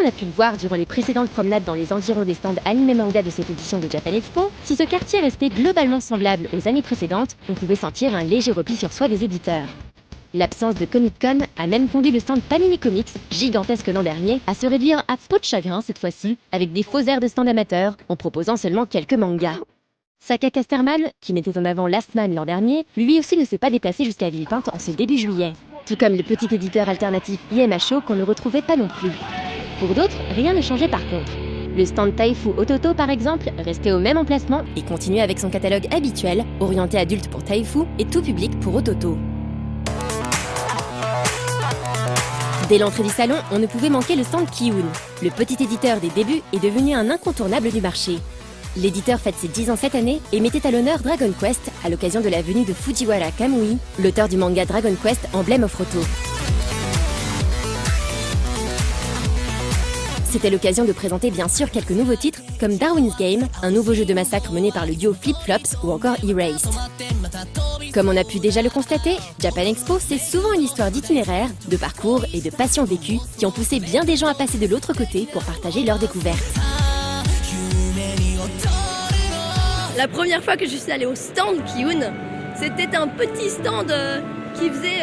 a pu le voir durant les précédentes promenades dans les environs des stands anime manga de cette édition de Japan Expo, si ce quartier restait globalement semblable aux années précédentes, on pouvait sentir un léger repli sur soi des éditeurs. L'absence de Comic-Con a même conduit le stand Panini Comics, gigantesque l'an dernier, à se réduire à peau de chagrin cette fois-ci, avec des faux airs de stand amateurs, en proposant seulement quelques mangas. Saka Casterman, qui mettait en avant Last Man l'an dernier, lui aussi ne s'est pas déplacé jusqu'à Villepinte en ce début juillet. Tout comme le petit éditeur alternatif IMHO qu'on ne retrouvait pas non plus. Pour d'autres, rien ne changeait par contre. Le stand Taifu Ototo par exemple restait au même emplacement et continuait avec son catalogue habituel, orienté adulte pour Taifu et tout public pour Ototo. Dès l'entrée du salon, on ne pouvait manquer le stand Kiun. Le petit éditeur des débuts est devenu un incontournable du marché. L'éditeur fête ses 10 ans cette année et mettait à l'honneur Dragon Quest à l'occasion de la venue de Fujiwara Kamui, l'auteur du manga Dragon Quest Emblem of Roto. C'était l'occasion de présenter bien sûr quelques nouveaux titres comme Darwin's Game, un nouveau jeu de massacre mené par le duo Flip Flops ou encore Erased. Comme on a pu déjà le constater, Japan Expo c'est souvent une histoire d'itinéraire, de parcours et de passions vécues qui ont poussé bien des gens à passer de l'autre côté pour partager leurs découvertes. La première fois que je suis allée au stand Kiun, c'était un petit stand qui faisait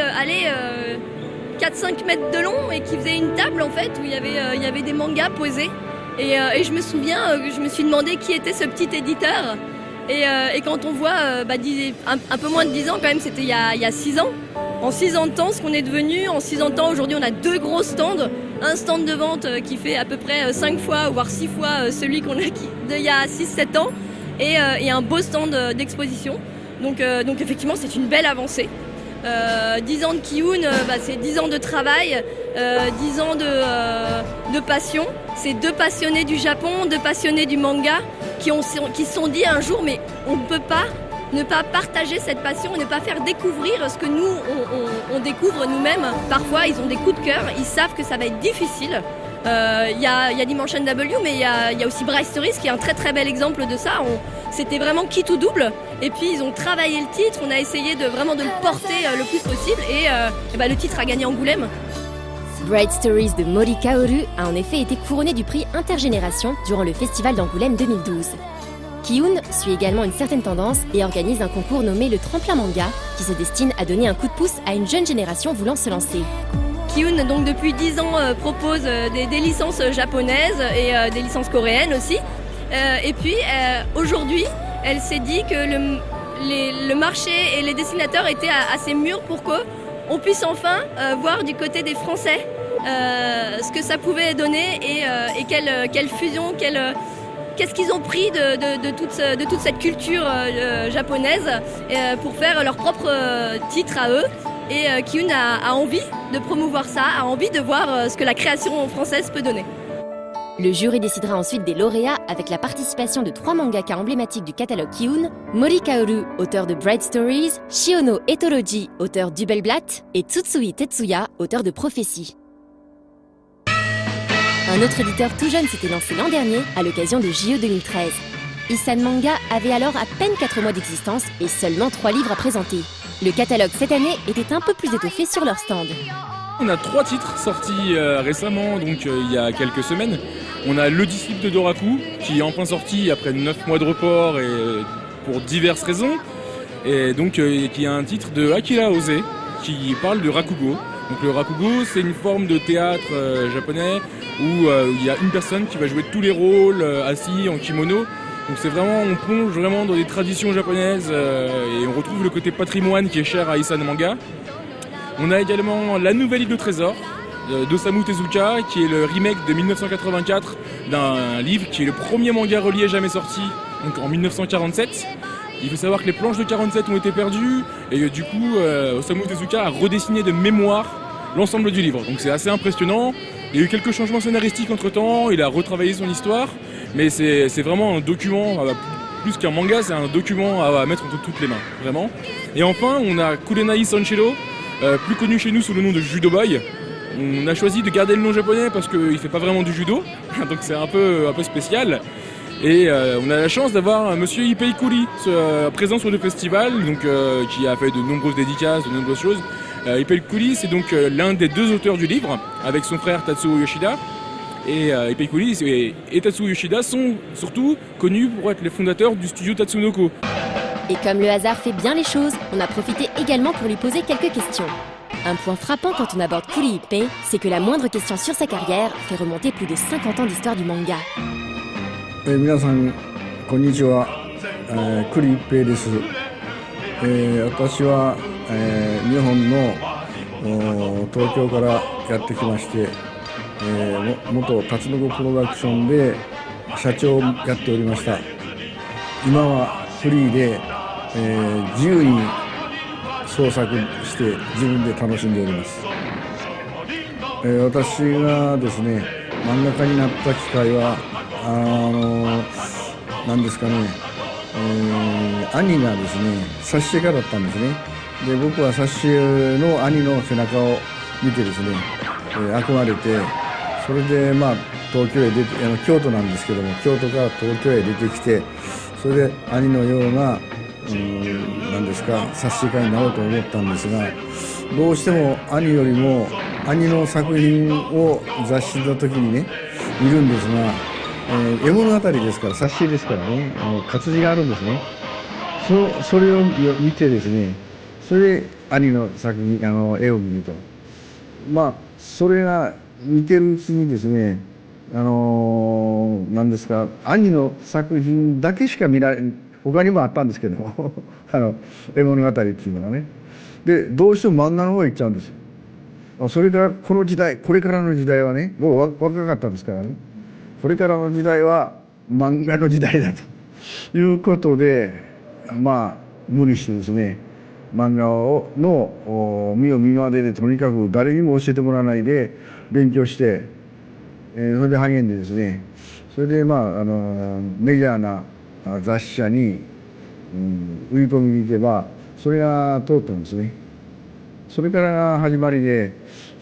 4-5 mètres de long et qui faisait une table en fait où il y avait des mangas posés. Et je me souviens, je me suis demandé qui était ce petit éditeur. Et quand on voit un peu moins de 10 ans quand même, c'était il y a 6 ans. En 6 ans de temps, ce qu'on est devenu, en 6 ans de temps, aujourd'hui on a 2 gros stands. Un stand de vente qui fait à peu près 5 fois, voire 6 fois celui qu'on a il y a 6-7 ans. Et un beau stand d'exposition. Donc effectivement c'est une belle avancée. 10 ans de Kiun, c'est 10 ans de travail, 10 ans de passion. C'est 2 passionnés du Japon, 2 passionnés du manga qui se sont dit un jour mais on ne peut pas ne pas partager cette passion et ne pas faire découvrir ce que nous on découvre nous-mêmes. Parfois ils ont des coups de cœur, ils savent que ça va être difficile. Il y a Dimension W, mais il y a aussi Bright Stories qui est un très très bel exemple de ça. C'était vraiment qui tout double. Et puis ils ont travaillé le titre, on a essayé de vraiment de le porter le plus possible et le titre a gagné Angoulême. Bright Stories de Mori Kaoru a en effet été couronné du prix Intergénération durant le festival d'Angoulême 2012. Kiun suit également une certaine tendance et organise un concours nommé le Tremplin Manga qui se destine à donner un coup de pouce à une jeune génération voulant se lancer. Kiun, donc depuis 10 ans, propose des licences japonaises et des licences coréennes aussi. Et puis aujourd'hui, elle s'est dit que le marché et les dessinateurs étaient assez mûrs pour qu'on puisse enfin voir du côté des Français ce que ça pouvait donner et quelle fusion, qu'est-ce qu'ils ont pris de toute cette culture japonaise pour faire leur propre titre à eux. Et Kiun a envie de promouvoir ça, a envie de voir ce que la création française peut donner. Le jury décidera ensuite des lauréats avec la participation de 3 mangaka emblématiques du catalogue Kiun, Mori Kaoru, auteur de Bright Stories, Shiono Etoroji, auteur d'Ubelblatt, et Tsutsui Tetsuya, auteur de Prophétie. Un autre éditeur tout jeune s'était lancé l'an dernier à l'occasion de JE 2013. Isan Manga avait alors à peine 4 mois d'existence et seulement 3 livres à présenter. Le catalogue cette année était un peu plus étoffé sur leur stand. On a 3 titres sortis récemment, donc il y a quelques semaines. On a Le Disciple de Doraku, qui est enfin sorti après 9 mois de report et pour diverses raisons. Et donc qui est un titre de Akira Ose, qui parle de Rakugo. Donc le Rakugo, c'est une forme de théâtre japonais où il y a une personne qui va jouer tous les rôles assis en kimono. Donc c'est vraiment, on plonge vraiment dans des traditions japonaises et on retrouve le côté patrimoine qui est cher à Isan Manga. On a également La Nouvelle Île de Trésor d'Osamu Tezuka, qui est le remake de 1984 d'un livre qui est le premier manga relié jamais sorti, donc en 1947. Il faut savoir que les planches de 47 ont été perdues et du coup Osamu Tezuka a redessiné de mémoire l'ensemble du livre. Donc c'est assez impressionnant. Il y a eu quelques changements scénaristiques entre temps, il a retravaillé son histoire, mais c'est vraiment un document, plus qu'un manga, c'est un document à mettre entre toutes les mains, vraiment. Et enfin, on a Kurenai Sanshiro, plus connu chez nous sous le nom de Judo Boy. On a choisi de garder le nom japonais parce qu'il ne fait pas vraiment du judo, donc c'est un peu spécial. Et on a la chance d'avoir monsieur Ipei Kuri présent sur le festival, donc, qui a fait de nombreuses dédicaces, de nombreuses choses. Ipei Kuri, c'est donc l'un des 2 auteurs du livre, avec son frère Tatsuo Yoshida. Et Ipei Kuri et Tatsuo Yoshida sont surtout connus pour être les fondateurs du studio Tatsunoko. Et comme le hasard fait bien les choses, on a profité également pour lui poser quelques questions. Un point frappant quand on aborde Kuri Ippei, c'est que la moindre question sur sa carrière fait remonter plus de 50 ans d'histoire du manga. 皆さんこんにちは、栗一平です。私は、日本の東京からやってきまして、元タツノコプロダクションで社長をやっておりました。今はフリーで、自由に創作して自分で楽しんでおります。私がですね漫画家になった機会は何ですかね、兄がですね挿絵家だったんですね。で僕は挿絵の兄の背中を見てですね、憧れて、それで東京へ出て京都なんですけども、京都から東京へ出てきて、それで兄のような何ですか挿絵家になろうと思ったんですが、どうしても兄よりも兄の作品を雑誌の時にね見るんですが、絵物語ですから挿絵ですからね、活字があるんですね。それを見てですね、それで兄の作品絵を見ると、それが見てるうちにですね、何ですか兄の作品だけしか見ない、他にもあったんですけども絵物語っていうのがね、でどうしても漫画の方へ行っちゃうんですよ。それからこの時代、これからの時代はね、もう若かったですからね、これからの時代は漫画の時代だということで、無理してですね漫画の見よう見まねで、とにかく誰にも教えてもらわないで勉強して、それで励んでですね、それでメジャーな雑誌社に、売り込みに行けばそれが通ったんですね。それからが始まりで、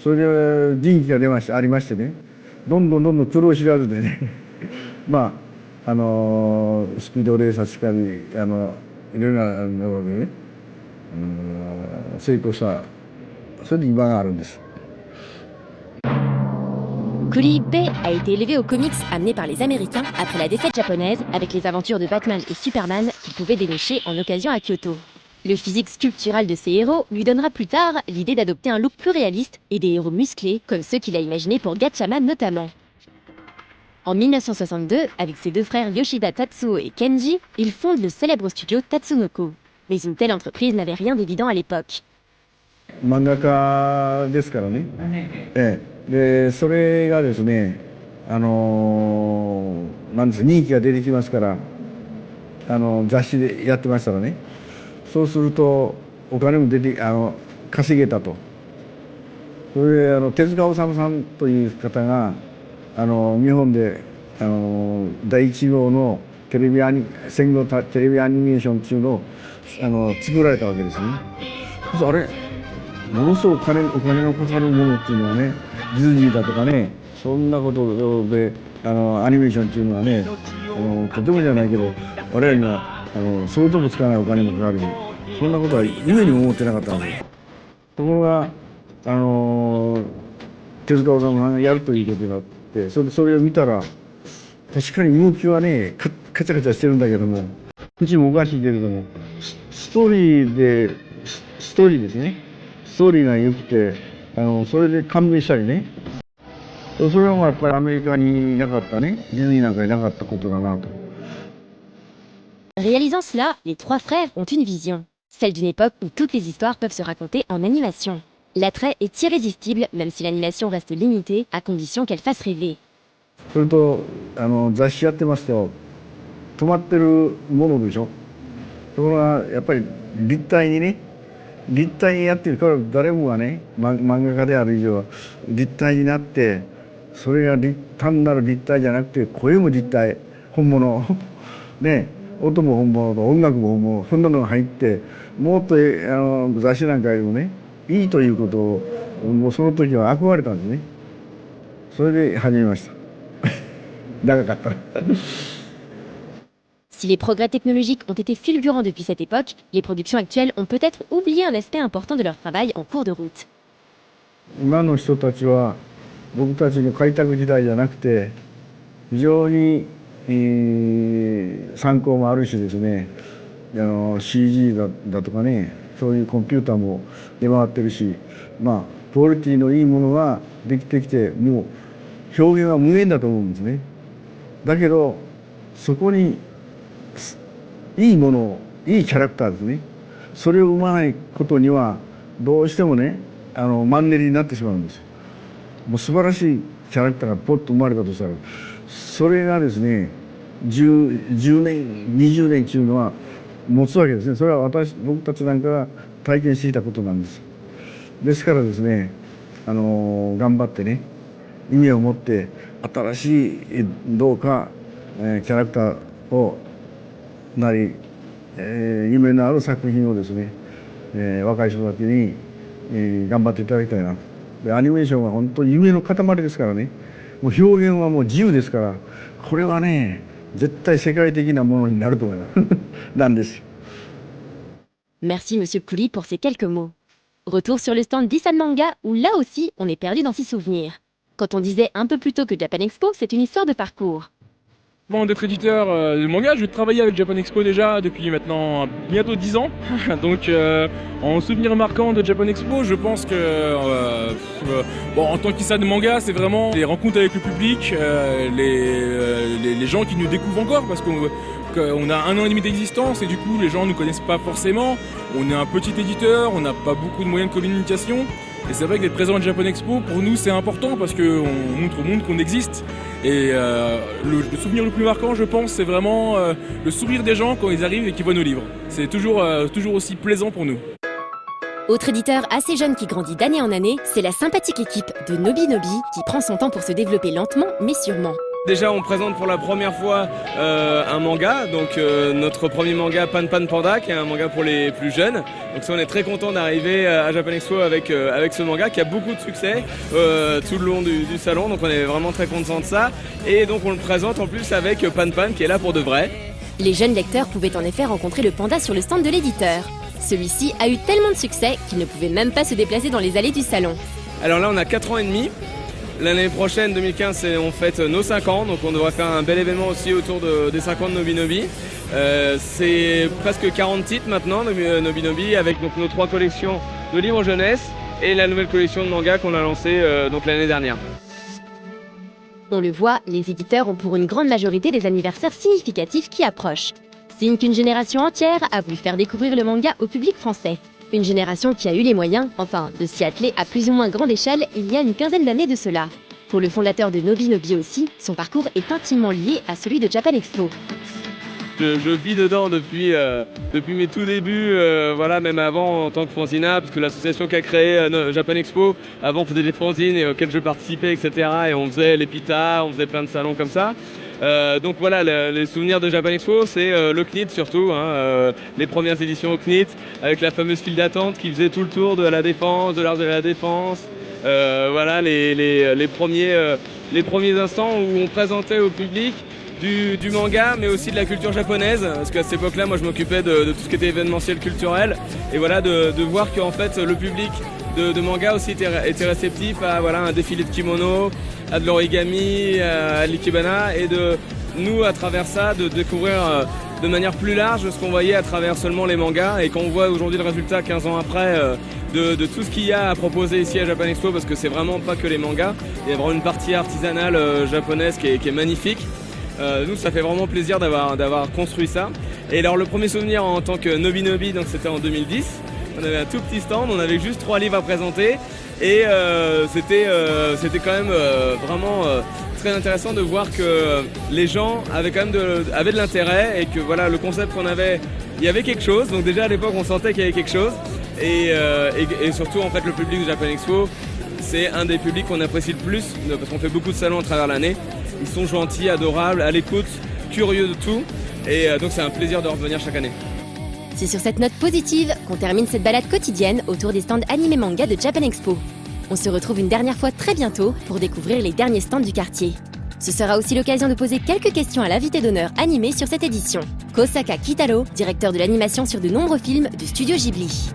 それで人気がありましてね、どんどん苦労知らずでねスピードレーサーしかりいろいろなのでね、成功した、それで今があるんです。Kuri Ippei a été élevé aux comics amenés par les Américains après la défaite japonaise avec les aventures de Batman et Superman qu'ils pouvaient dénicher en occasion à Kyoto. Le physique sculptural de ces héros lui donnera plus tard l'idée d'adopter un look plus réaliste et des héros musclés comme ceux qu'il a imaginés pour Gatchaman notamment. En 1962, avec ses deux frères Yoshida Tatsuo et Kenji, il fonde le célèbre studio Tatsunoko. Mais une telle entreprise n'avait rien d'évident à l'époque. 漫画家ですからね、でそれがですねなんです人気が出てきますから、雑誌でやってましたらね、そうするとお金も稼げたと。それで手塚治虫さんという方が日本で第一号の戦後テレビアニメーションっていうのを作られたわけですね。あれものすごくお金のかかるものっていうのはね、ディズニーだとかね、そんなことでアニメーションっていうのはね、とてもじゃないけど我々には相当もつかないお金もかかる、そんなことは夢にも思ってなかったんです。ところが手塚治虫さんがやるということになって、それを見たら確かに動きはねカチャカチャしてるんだけども、口もおかしいけれどもストーリーですね。ストーリーが良くてそれで感銘したりね、それはやっぱりアメリカにいなかったね、ディズニーなんかいなかったことだなと。Réalisant cela, les trois frères ont une vision, celle d'une époque où toutes les histoires peuvent se raconter en animation. L'attrait est irrésistible, même si l'animation reste limitée, à condition qu'elle fasse rêver. それと雑誌やってますと止まってるものでしょ。ところがやっぱり立体にやってるから、誰もがね漫画家である以上は立体になって、それが単なる立体じゃなくて声も立体、本物ね、音も本物と音楽も本物、そんなのが入って、もっと雑誌なんかよりもねいいということをもうその時は憧れたんですね。それで始めました。長かった。Si les progrès technologiques ont été fulgurants depuis cette époque, les productions actuelles ont peut-être oublié un aspect important de leur travail en cours de route. 今の人たちは僕たちの開拓時代じゃなくて非常に、参考もあるしですね、CG だとかね、そういうコンピューターも出回ってるし、まあクオリティのいいものができてきて、もう表現は無限だと思うんですね。だけどそこにいいものを、いいキャラクターですね、それを生まないことにはどうしてもね、マンネリになってしまうんですよ。もう素晴らしいキャラクターがポッと生まれたとしたら、それがですね 10年20年っていうのは持つわけですね。それは僕たちなんかが体験していたことなんです。ですからですね、頑張ってね、意味を持って新しいどうか、キャラクターをなり、夢のある作品をですね、若い人たちに、頑張っていただきたいな。でアニメーションは本当に夢の塊ですからね、もう表現はもう自由ですから、これはね絶対世界的なものになると思いますなんですよ。Merci Monsieur Couli pour ces quelques mots. Retour sur le stand d'Isan Manga, où là aussi, on est perdu dans ses souvenirs. Quand on disait un peu plus tôt que Japan Expo, c'est une histoire de parcours. Avant d'être éditeur de manga, je travaillais avec Japan Expo déjà depuis maintenant bientôt 10 ans. Donc en souvenir marquant de Japan Expo, je pense que en tant qu'ISA de manga, c'est vraiment les rencontres avec le public, les gens qui nous découvrent encore, parce qu'on a 1 an et demi d'existence et du coup les gens ne nous connaissent pas forcément. On est un petit éditeur, on n'a pas beaucoup de moyens de communication. Et c'est vrai que d'être présent à Japan Expo, pour nous, c'est important parce qu'on montre au monde qu'on existe. Et le souvenir le plus marquant, je pense, c'est vraiment le sourire des gens quand ils arrivent et qu'ils voient nos livres. C'est toujours aussi plaisant pour nous. Autre éditeur assez jeune qui grandit d'année en année, c'est la sympathique équipe de Nobi Nobi qui prend son temps pour se développer lentement mais sûrement. Déjà, on présente pour la première fois un manga, donc notre premier manga Pan Pan Panda, qui est un manga pour les plus jeunes. Donc ça, on est très content d'arriver à Japan Expo avec ce manga qui a beaucoup de succès tout le long du salon, donc on est vraiment très content de ça. Et donc on le présente en plus avec Pan Pan qui est là pour de vrai. Les jeunes lecteurs pouvaient en effet rencontrer le panda sur le stand de l'éditeur. Celui-ci a eu tellement de succès qu'il ne pouvait même pas se déplacer dans les allées du salon. Alors là, on a 4 ans et demi. L'année prochaine, 2015, on fête nos 5 ans, donc on devrait faire un bel événement aussi autour des 5 ans de Nobi Nobi. C'est presque 40 titres maintenant, Nobi Nobi, avec donc, nos 3 collections de livres jeunesse et la nouvelle collection de manga qu'on a lancée l'année dernière. On le voit, les éditeurs ont pour une grande majorité des anniversaires significatifs qui approchent. Signe qu'une génération entière a voulu faire découvrir le manga au public français. Une génération qui a eu les moyens, de s'y atteler à plus ou moins grande échelle il y a une quinzaine d'années de cela. Pour le fondateur de Nobi Nobi aussi, son parcours est intimement lié à celui de Japan Expo. Je vis dedans depuis mes tout débuts, même avant en tant que fanzina, parce que l'association qui a créé Japan Expo, avant on faisait des fanzines et auxquelles je participais, etc. Et on faisait les pitas, on faisait plein de salons comme ça. Donc voilà, les souvenirs de Japan Expo, c'est le CNIT surtout, les premières éditions au CNIT, avec la fameuse file d'attente qui faisait tout le tour de la Défense, de l'Arche de la Défense. Les premiers instants où on présentait au public du manga, mais aussi de la culture japonaise, parce qu'à cette époque-là, moi je m'occupais de tout ce qui était événementiel culturel, et voilà, de voir qu'en fait le public de manga aussi était réceptif à un défilé de kimono, à de l'origami, à l'ikebana, et de nous, à travers ça, de découvrir de manière plus large ce qu'on voyait à travers seulement les mangas, et quand on voit aujourd'hui le résultat 15 ans après de tout ce qu'il y a à proposer ici à Japan Expo, parce que c'est vraiment pas que les mangas, il y a vraiment une partie artisanale japonaise qui est magnifique. Nous, ça fait vraiment plaisir d'avoir construit ça. Et alors le premier souvenir en tant que Nobi Nobi, donc c'était en 2010. On avait un tout petit stand, on avait juste 3 livres à présenter, et c'était quand même vraiment très intéressant de voir que les gens avaient quand même de l'intérêt, et que voilà, le concept qu'on avait, il y avait quelque chose. Donc déjà à l'époque on sentait qu'il y avait quelque chose, et surtout en fait le public de Japan Expo, c'est un des publics qu'on apprécie le plus, parce qu'on fait beaucoup de salons à travers l'année. Ils sont gentils, adorables, à l'écoute, curieux de tout, et donc c'est un plaisir de revenir chaque année. C'est sur cette note positive qu'on termine cette balade quotidienne autour des stands animés manga de Japan Expo. On se retrouve une dernière fois très bientôt pour découvrir les derniers stands du quartier. Ce sera aussi l'occasion de poser quelques questions à l'invité d'honneur animé sur cette édition, Kosaka Kitaro, directeur de l'animation sur de nombreux films du studio Ghibli.